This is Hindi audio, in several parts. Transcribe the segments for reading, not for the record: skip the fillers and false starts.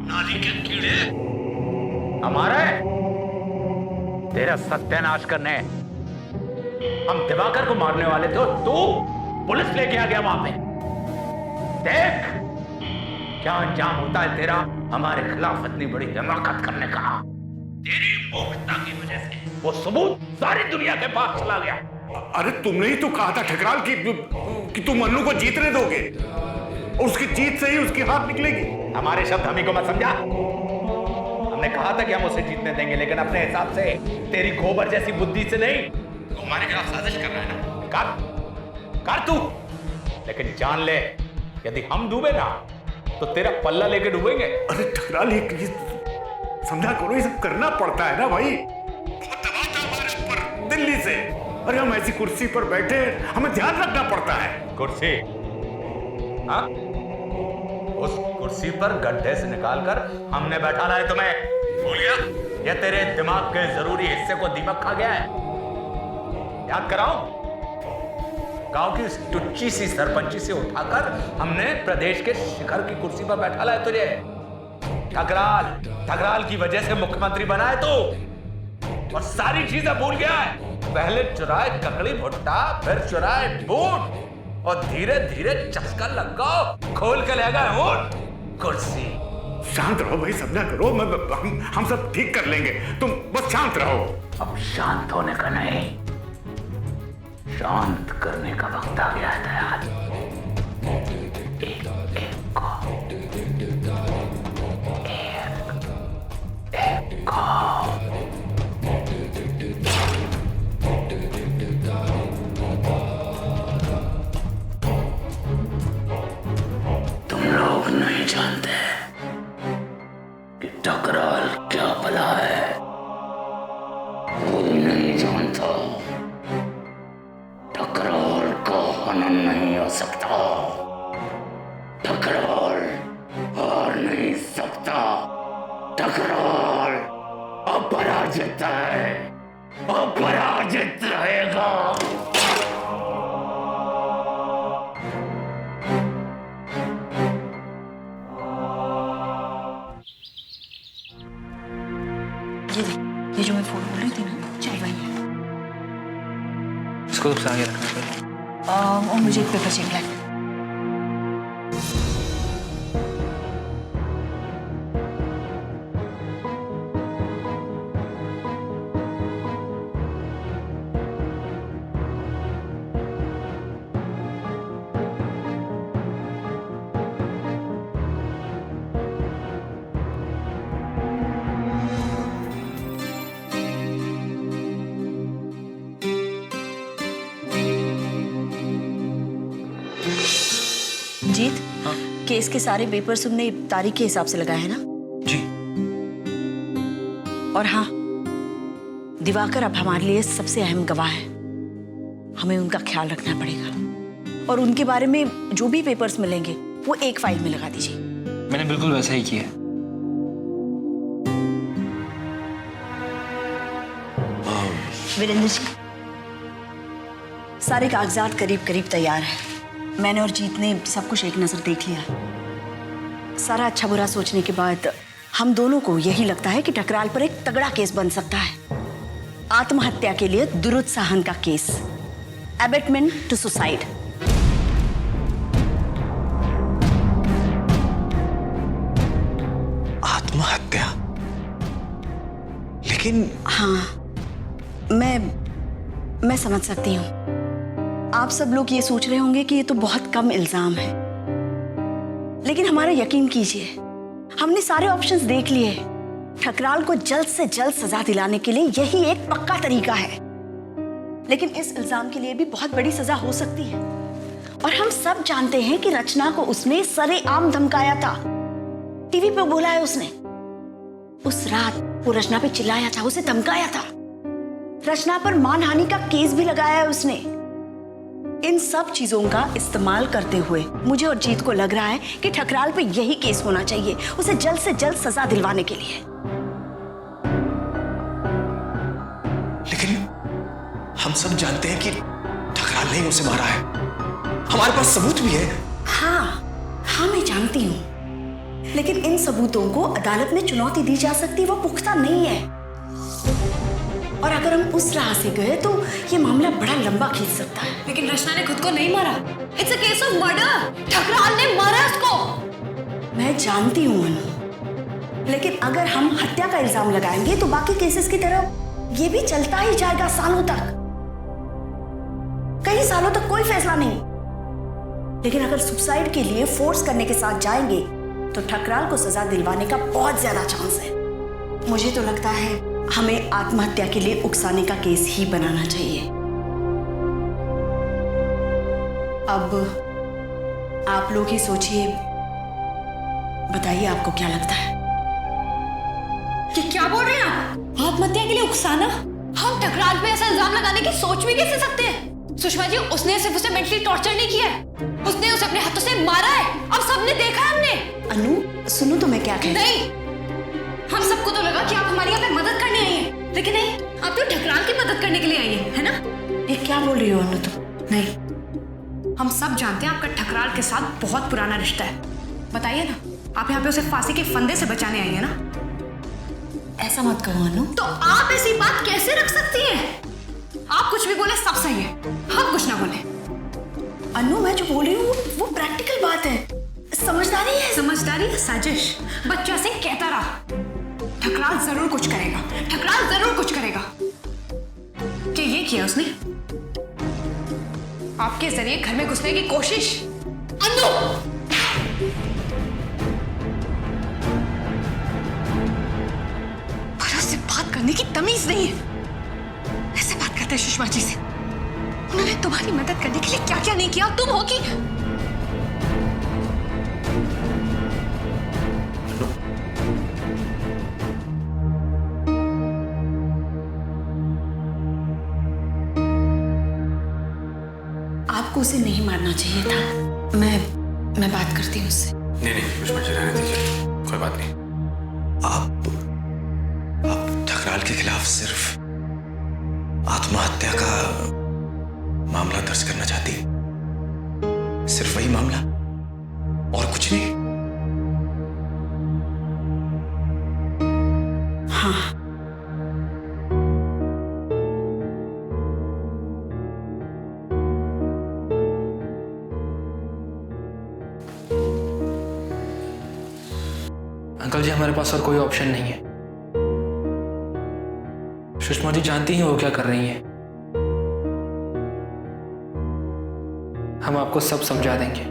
नाली के कीड़े हमारे तेरा सत्यानाश करने हम दिवाकर को मारने वाले थे और तू पुलिस लेके आ गया वहां पे। देख क्या अंजाम होता है तेरा हमारे खिलाफ इतनी बड़ी हिमाकत करने का। तेरी मूर्खता की वजह से वो सबूत सारी दुनिया के पास चला गया। अरे तुमने ही तो कहा था ठकराल कि तुम मन्नू को जीतने दोगे और उसकी जीत से ही उसकी हार निकलेगी। हमारे शब्द हमी को मत समझा। हमने कहा था कि हम उसे जीतने देंगे, लेकिन अपने हिसाब से, तेरी गोबर जैसी बुद्धि से नहीं। तो हमारे खिलाफ साजिश कर रहा है ना, कर तू। लेकिन जान ले, यदि हम डूबे ना तो तेरा पल्ला लेके डूबेंगे। अरे ठकराल, ये समझा करो, ये सब करना पड़ता है ना भाई। बहुत दबाव था हमारे ऊपर दिल्ली से। अरे हम ऐसी कुर्सी पर बैठे, हमें ध्यान रखना पड़ता है। कुर्सी? हाँ, उस कुर्सी पर गड्ढे से निकालकर हमने बैठा लाया तुम्हें, भूल गया? या तेरे दिमाग के जरूरी हिस्से को दीमक खा गया है? याद कराओ, गांव की टुच्ची सी सरपंची से उठाकर हमने प्रदेश के शिखर की कुर्सी पर बैठा लाया तुझे। ठकराल की वजह से मुख्यमंत्री बना है तू, और सारी चीजें भूल गया है। पहले चुराए ककड़ी भुट्टा, फिर चुराए बूट, और धीरे धीरे चस्का लगा खोल के ले गए ऊंट कुर्सी। शांत रहो भाई, समझा करो। हम सब ठीक कर लेंगे, तुम बस शांत रहो। अब शांत होने का नहीं, शांत करने का वक्त आ गया है दयाल। एक एक को, एक को। तुम लोग नहीं जानते कि ठकराल क्या भला है। कोई नहीं जानता। ठकराल का हनन नहीं हो सकता। ठकराल हार नहीं सकता। ठकराल अपराजित है, अपराजित रहेगा। ये जो मैं फोन बोल रही थी ना, चाय वही है। इसको तो आगे रखना पड़ेगा। और मुझे एक पेपर चाहिए ब्लैक। जीत, हाँ? केस के सारे पेपर्स तुमने तारीख के हिसाब से लगाए हैं ना? जी। और हाँ, दिवाकर अब हमारे लिए सबसे अहम गवाह है। हमें उनका ख्याल रखना पड़ेगा, और उनके बारे में जो भी पेपर्स मिलेंगे वो एक फाइल में लगा दीजिए। मैंने बिल्कुल वैसा ही किया। वीरेंद्र जी, सारे कागजात करीब करीब तैयार हैं। मैंने और जीत ने सब कुछ एक नजर देख लिया। सारा अच्छा बुरा सोचने के बाद हम दोनों को यही लगता है कि ठकराल पर एक तगड़ा केस बन सकता है। आत्महत्या के लिए दुरुत्साहन का केस, एबेटमेंट टू सुसाइड। आत्महत्या? लेकिन हाँ, मैं समझ सकती हूँ। आप सब लोग ये सोच रहे होंगे कि ये तो बहुत कम इल्जाम है, लेकिन हमारा यकीन कीजिए, हमने सारे ऑप्शंस देख लिए। ठकराल को जल्द से जल्द सजा दिलाने के लिए यही एक पक्का तरीका है। लेकिन इस इल्जाम के लिए भी बहुत बड़ी सजा हो सकती है, और हम सब जानते हैं कि रचना को उसने सरेआम धमकाया था। टीवी पे बोला है उसने। उस रात वो रचना पे चिल्लाया था, उसे धमकाया था। रचना पर मानहानि का केस भी लगाया है उसने। इन सब चीजों का इस्तेमाल करते हुए मुझे और जीत को लग रहा है कि ठकराल पे यही केस होना चाहिए, उसे जल्द से जल्द सजा दिलवाने के लिए। लेकिन हम सब जानते हैं कि ठकराल ने उसे मारा है। हमारे पास सबूत भी है। हाँ, मैं जानती हूँ, लेकिन इन सबूतों को अदालत में चुनौती दी जा सकती, वो पुख्ता नहीं है। और अगर हम उस राह से गए तो ये मामला बड़ा लंबा खींच सकता है। लेकिन रचना ने खुद को नहीं मारा। It's a case of murder. Thakral ने मारा उसको। मैं जानती हूँ अनु, लेकिन अगर हम हत्या का इल्जाम लगाएंगे तो बाकी केसेस की तरह ये भी चलता ही जाएगा सालों तक। कई सालों तक कोई फैसला नहीं। लेकिन अगर सुसाइड के लिए फोर्स करने के साथ जाएंगे तो ठकराल को सजा दिलवाने का बहुत ज्यादा चांस है। मुझे तो लगता है हमें आत्महत्या के लिए उकसाने का केस ही बनाना चाहिए। अब आप लोग ही सोचिए, बताइए आपको क्या लगता है? कि क्या बोल रहे हैं आप? आत्महत्या के लिए उकसाना? हम ठकराल पे ऐसा इल्जाम लगाने की सोच भी कैसे सकते हैं? सुषमा जी, उसने सिर्फ उसे मेंटली टॉर्चर नहीं किया है, उसने उसे अपने हाथों से मारा है। अब सबने देखा है हमने। अनु सुनो तो मैं क्या कहती हूं। नहीं, हम सबको तो लगा कि आप हमारी यहाँ पे मदद करने आई हैं, लेकिन नहीं, आप तो ठकराल की मदद करने के लिए आई हैं, है ना? ये क्या बोल रही हो अनु तुम? नहीं, हम सब जानते हैं आपका ठकराल के साथ बहुत पुराना रिश्ता है। बताइए ना, आप यहाँ पे उसे फांसी के फंदे से बचाने आई है ना? ऐसा मत कहो अनु। तो आप ऐसी बात कैसे रख सकती हैं? आप कुछ भी बोले सब सही है, हम कुछ ना बोले। अनु मैं जो बोल रही हूँ वो प्रैक्टिकल बात है, समझदारी है। समझदारी या साजिश? बच्चा सिंह कहता रहा ठकराल जरूर कुछ करेगा, ठकराल जरूर कुछ करेगा। क्या ये किया उसने? आपके जरिए घर में घुसने की कोशिश। अनु! पर उससे बात करने की तमीज नहीं है। ऐसे बात करते हैं सुषमा जी से। उन्होंने तुम्हारी मदद करने के लिए क्या क्या नहीं किया, तुम हो कि आपको उसे नहीं मारना चाहिए था। मैं बात करती हूँ उससे। नहीं नहीं सुषमा जी, रहने दीजिए, कोई बात नहीं। आप ठकराल के खिलाफ सिर्फ आत्महत्या का मामला दर्ज करना चाहती? सिर्फ वही मामला और कुछ नहीं? हाँ। अंकल जी, हमारे पास और कोई ऑप्शन नहीं है। सुषमा जी जानती हैं वो क्या कर रही हैं। हम आपको सब समझा देंगे।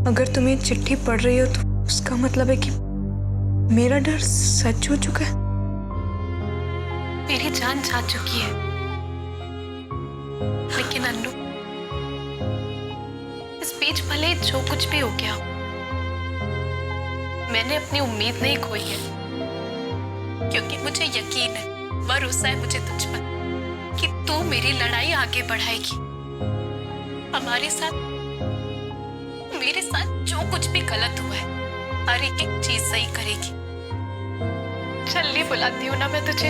अगर तुम ये चिट्ठी पढ़ रही हो तो उसका मतलब है कि मेरा डर सच हो चुका है। मेरी जान जा चुकी है, लेकिन अन्नू, इस बीच भले जो कुछ भी हो गया, मैंने अपनी उम्मीद नहीं खोई है, क्योंकि मुझे यकीन है, भरोसा है मुझे तुझ पर कि तू मेरी लड़ाई आगे बढ़ाएगी। हमारे साथ, मेरे साथ जो कुछ भी गलत हुआ है, हर एक चीज सही करेगी। जल्दी बुलाती हूँ ना मैं तुझे,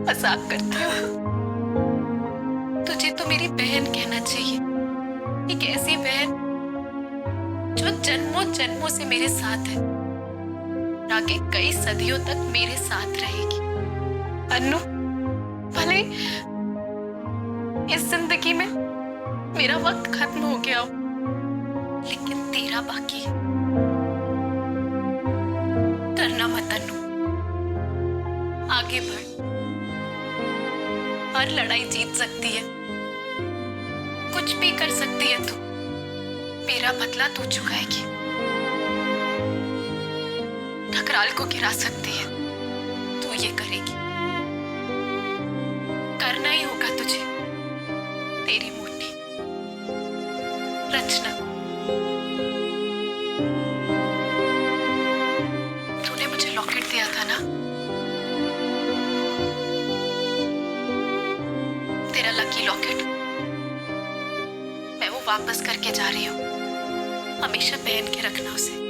मजाक करती हूँ। तुझे तो मेरी बहन कहना चाहिए, एक ऐसी बहन जो जन्मों जन्मों से मेरे साथ है, आगे कई सदियों तक मेरे साथ रहेगी। अन्नू, भले इस जिंदगी में मेरा वक्त खत्म हो गया हो, लेकिन तेरा बाकी है। डरना मत अन्नू, आगे बढ़, हर लड़ाई जीत सकती है, कुछ भी कर सकती है तू। मेरा बदला तू चुकाएगी, ठकराल को गिरा सकती है, तू ये करेगी। करना ही होगा तुझे, तेरी मोटी रचना। तूने मुझे लॉकेट दिया था ना, तेरा लकी लॉकेट, मैं वो वापस करके जा रही हूँ। हमेशा पहन के रखना उसे।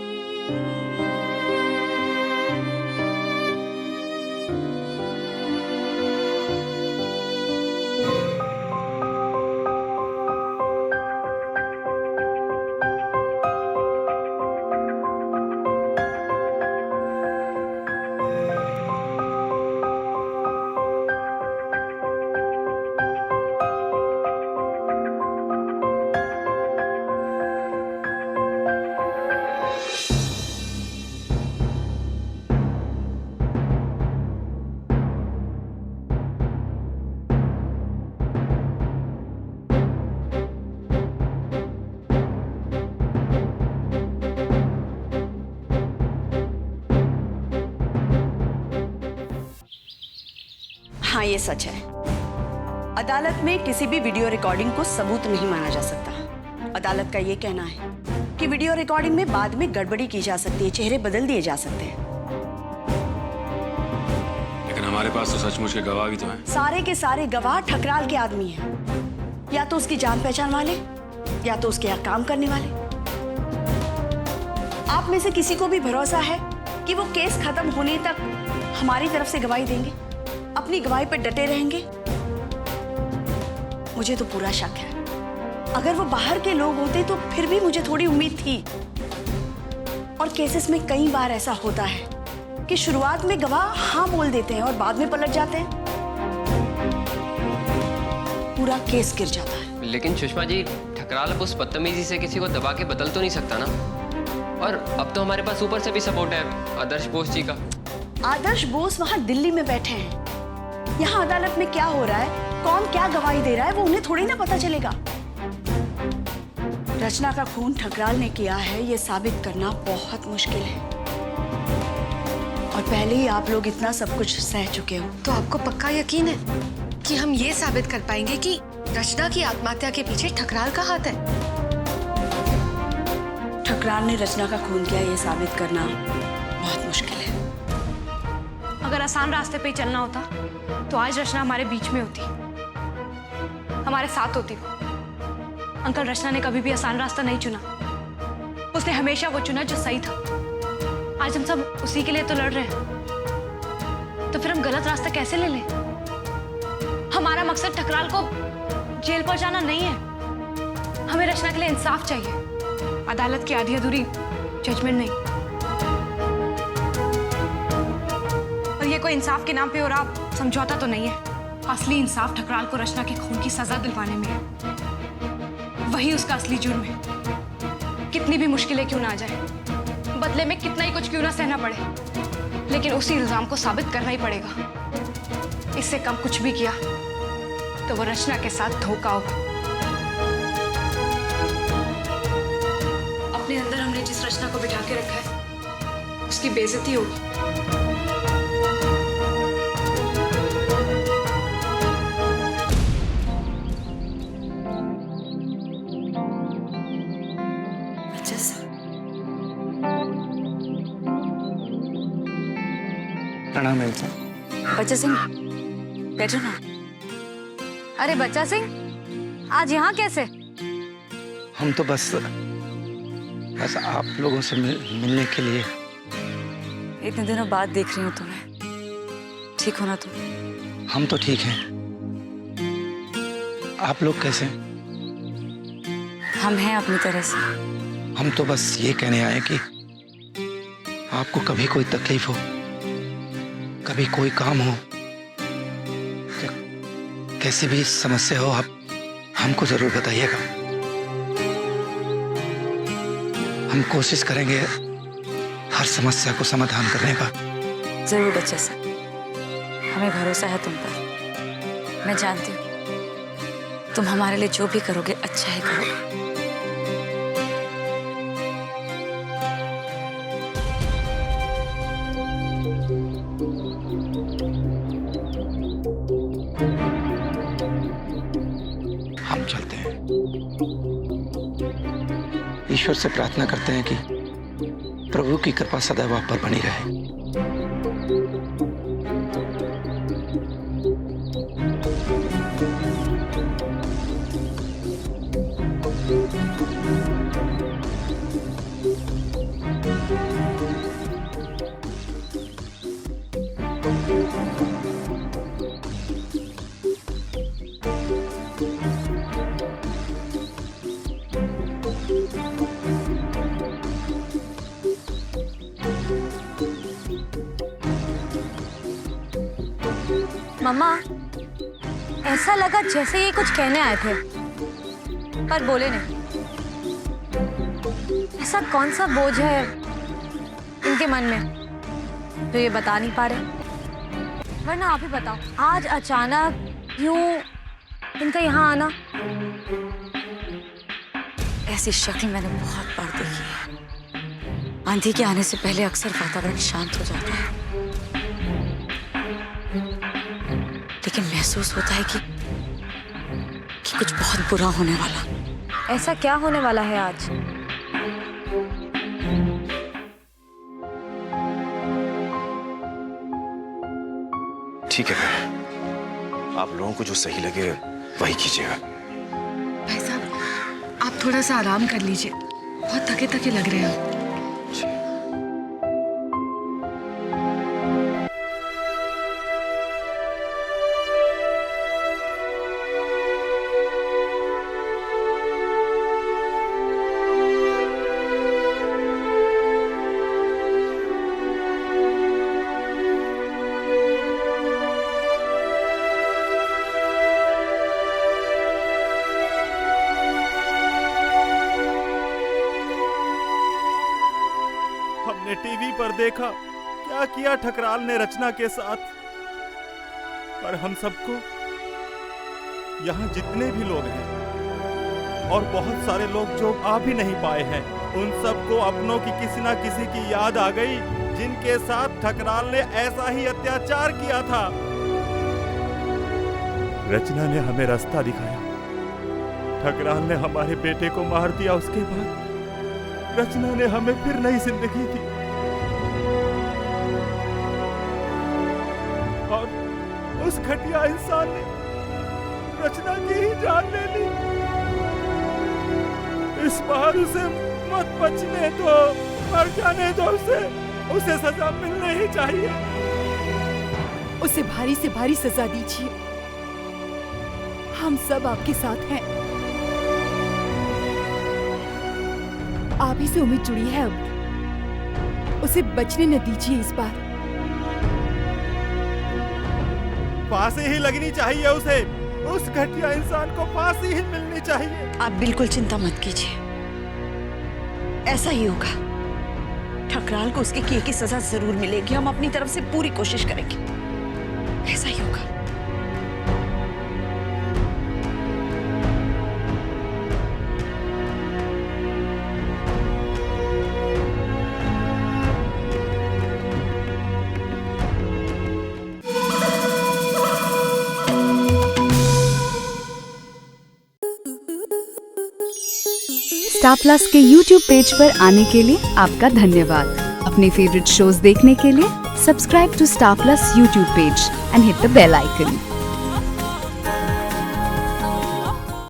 हाँ, ये सच है। अदालत में किसी भी वीडियो रिकॉर्डिंग को सबूत नहीं माना जा सकता। अदालत का ये कहना है कि वीडियो रिकॉर्डिंग में बाद में गड़बड़ी की जा सकती है, चेहरे बदल दिए जा सकते हैं। लेकिन हमारे पास तो सचमुच के गवाह भी तो हैं। सारे के सारे गवाह ठकराल के आदमी हैं, या तो उसकी जान पहचान वाले या तो उसके यहाँ काम करने वाले। आप में से किसी को भी भरोसा है कि वो केस खत्म होने तक हमारी तरफ से गवाही देंगे, अपनी गवाही पर डटे रहेंगे? मुझे तो पूरा शक है। अगर वो बाहर के लोग होते तो फिर भी मुझे थोड़ी उम्मीद थी। और केसेस में कई बार ऐसा होता है कि शुरुआत में गवाह हाँ बोल देते हैं और बाद में पलट जाते हैं, पूरा केस गिर जाता है। लेकिन सुषमा जी, ठकराल अब उस बदतमीजी से किसी को दबा के बदल तो नहीं सकता ना। और अब तो हमारे पास ऊपर से भी सपोर्ट है आदर्श बोस जी का। आदर्श बोस वहां दिल्ली में बैठे हैं। यहाँ अदालत में क्या हो रहा है, कौन क्या गवाही दे रहा है, वो उन्हें थोड़ी ना पता चलेगा। रचना का खून ठकराल ने किया है, ये साबित करना बहुत मुश्किल है। और पहले ही आप लोग इतना सब कुछ सह चुके हो। तो आपको पक्का यकीन है कि हम ये साबित कर पाएंगे कि रचना की आत्महत्या के पीछे ठकराल का हाथ है? ठकराल ने रचना का खून किया, ये साबित करना बहुत मुश्किल है। अगर आसान रास्ते पे ही चलना होता तो आज रचना हमारे बीच में होती, हमारे साथ होती। अंकल, रचना ने कभी भी आसान रास्ता नहीं चुना, उसने हमेशा वो चुना जो सही था। आज हम सब उसी के लिए तो लड़ रहे हैं, तो फिर हम गलत रास्ता कैसे ले लें? हमारा मकसद ठकराल को जेल पर जाना नहीं है, हमें रचना के लिए इंसाफ चाहिए, अदालत की आधी अधूरी जजमेंट नहीं। और ये कोई इंसाफ के नाम पे हो रहा समझौता तो नहीं है। असली इंसाफ ठकराल को रचना के खून की सजा दिलवाने में है, वही उसका असली जुर्म है। कितनी भी मुश्किलें क्यों ना आ जाए, बदले में कितना ही कुछ क्यों ना सहना पड़े, लेकिन उसी इल्जाम को साबित करना ही पड़ेगा। इससे कम कुछ भी किया तो वो रचना के साथ धोखा होगा। अपने अंदर हमने जिस रचना को बिठा के रखा है, उसकी बेइज्जती होगी। प्रणाम मिलता। बच्चा सिंह, बैठो ना। अरे बच्चा सिंह, आज यहाँ कैसे? हम तो बस आप लोगों से मिलने के लिए। इतने दिनों बाद देख रही हूँ तुम्हें। ठीक हो ना तुम? हम तो ठीक हैं। आप लोग कैसे? हम हैं अपनी तरह से। हम तो बस ये कहने आए कि आपको कभी कोई तकलीफ हो, कभी कोई काम हो, कैसी भी समस्या हो, आप हमको जरूर बताइएगा। हम कोशिश करेंगे हर समस्या को समाधान करने का। जरूर बच्चा साहब, हमें भरोसा है तुम पर। मैं जानती हूँ तुम हमारे लिए जो भी करोगे अच्छा ही करोगे। हम चलते हैं। ईश्वर से प्रार्थना करते हैं कि प्रभु की कृपा सदैव आप पर बनी रहे। मम्मा, ऐसा लगा जैसे ये कुछ कहने आए थे पर बोले नहीं। ऐसा कौन सा बोझ है इनके मन में जो ये बता नहीं पा रहे? वरना आप ही बताओ, आज अचानक यूं इनका यहाँ आना। ऐसी शक्ल मैंने बहुत बार देखी है। आंधी के आने से पहले अक्सर वातावरण शांत हो जाता है, लेकिन महसूस होता है कि कुछ बहुत बुरा होने वाला। ऐसा क्या होने वाला है आज? ठीक है, आप लोगों को जो सही लगे वही कीजिएगा। भाई साहब, आप थोड़ा सा आराम कर लीजिए, बहुत थके थके लग रहे हैं। हमने टीवी पर देखा क्या किया ठकराल ने रचना के साथ, पर हम सबको, यहाँ जितने भी लोग हैं और बहुत सारे लोग जो आ भी नहीं पाए हैं, उन सबको अपनों की किसी ना किसी की याद आ गई जिनके साथ ठकराल ने ऐसा ही अत्याचार किया था। रचना ने हमें रास्ता दिखाया, ठकराल ने हमारे बेटे को मार दिया, उसके बाद रचना ने हमें फिर नई जिंदगी दी और उस घटिया इंसान ने रचना की ही जान ले ली। इस बार उसे मत बचने दो, मर जाने दो उसे सजा मिलनी ही चाहिए। उसे भारी से भारी सजा दीजिए, हम सब आपके साथ हैं। आप ही से उम्मीद जुड़ी है, अब उसे बचने न दीजिए। इस बार फांसी ही लगनी चाहिए उसे, उस घटिया इंसान को फांसी ही मिलनी चाहिए। आप बिल्कुल चिंता मत कीजिए, ऐसा ही होगा। ठकराल को उसके किए की सजा जरूर मिलेगी। हम अपनी तरफ से पूरी कोशिश करेंगे, ऐसा ही होगा। स्टार प्लस के YouTube पेज पर आने के लिए आपका धन्यवाद। अपने फेवरेट शोज देखने के लिए subscribe to Star Plus YouTube page and hit the bell icon.